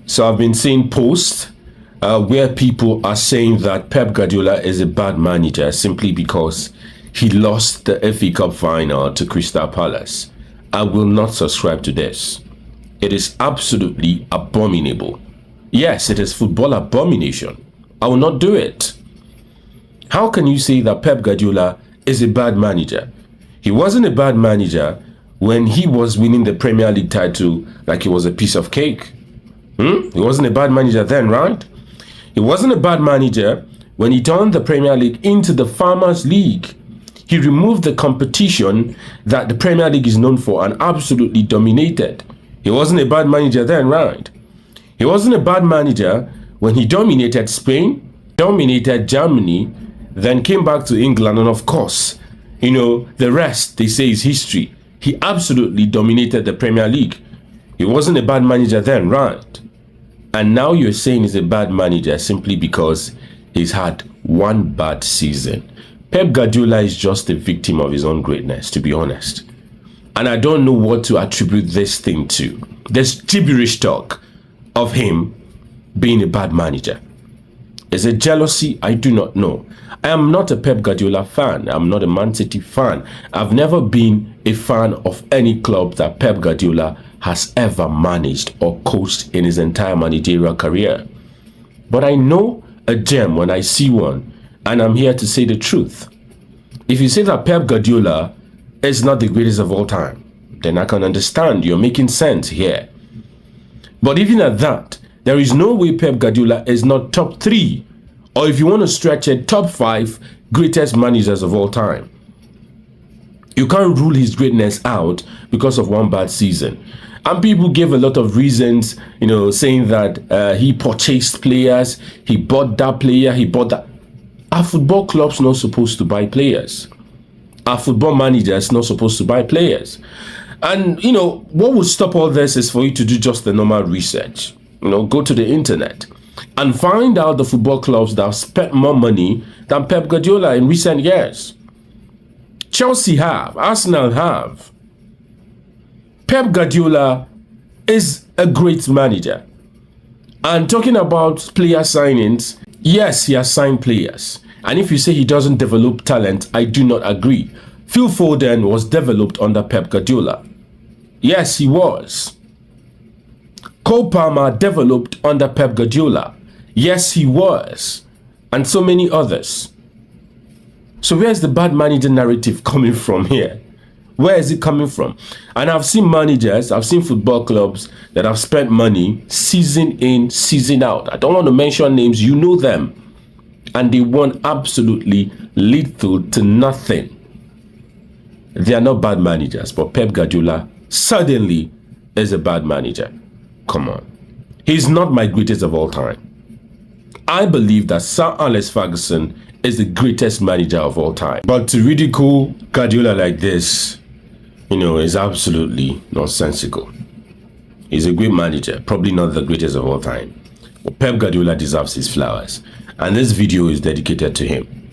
So I've been seeing posts where people are saying that Pep Guardiola is a bad manager simply because he lost the FA Cup final to Crystal Palace. I will not subscribe to this. It is absolutely abominable. Yes, it is football abomination. I will not do it. How can you say that Pep Guardiola is a bad manager? He wasn't a bad manager when he was winning the Premier League title like it was a piece of cake. He wasn't a bad manager then, right? He wasn't a bad manager when he turned the Premier League into the Farmers League. He removed the competition that the Premier League is known for and absolutely dominated. He wasn't a bad manager then, right? He wasn't a bad manager when he dominated Spain, dominated Germany, then came back to England, and of course, the rest, they say, is history. He absolutely dominated the Premier League. He wasn't a bad manager then, right? And now you're saying he's a bad manager simply because he's had one bad season. Pep Guardiola is just a victim of his own greatness, to be honest. And I don't know what to attribute this thing to. This gibberish talk of him being a bad manager. Is it jealousy? I do not know. I am not a Pep Guardiola fan. I'm not a Man City fan. I've never been a fan of any club that Pep Guardiola has ever managed or coached in his entire managerial career. But I know a gem when I see one, and I'm here to say the truth. If you say that Pep Guardiola is not the greatest of all time, then I can understand you're making sense here. But even at that, there is no way Pep Guardiola is not top 3, or if you want to stretch it, top 5 greatest managers of all time. You can't rule his greatness out because of one bad season. And people gave a lot of reasons, saying that he purchased players, he bought that player, he bought that. Are football clubs not supposed to buy players? Are football managers not supposed to buy players? And, what would stop all this is for you to do just the normal research. Go to the internet and find out the football clubs that have spent more money than Pep Guardiola in recent years. Chelsea have, Arsenal have. Pep Guardiola is a great manager. And talking about player signings, yes, he has signed players. And if you say he doesn't develop talent, I do not agree. Phil Foden was developed under Pep Guardiola. Yes, he was. Cole Palmer developed under Pep Guardiola. Yes, he was. And so many others. So where's the bad manager narrative coming from here? Where is it coming from? And I've seen managers, I've seen football clubs that have spent money season in, season out. I don't want to mention names, you know them. And they won absolutely little to nothing. They are not bad managers, but Pep Guardiola suddenly is a bad manager. Come on. He's not my greatest of all time. I believe that Sir Alex Ferguson is the greatest manager of all time. But to ridicule Guardiola like this, is absolutely nonsensical. He's a great manager, probably not the greatest of all time. But Pep Guardiola deserves his flowers. And this video is dedicated to him.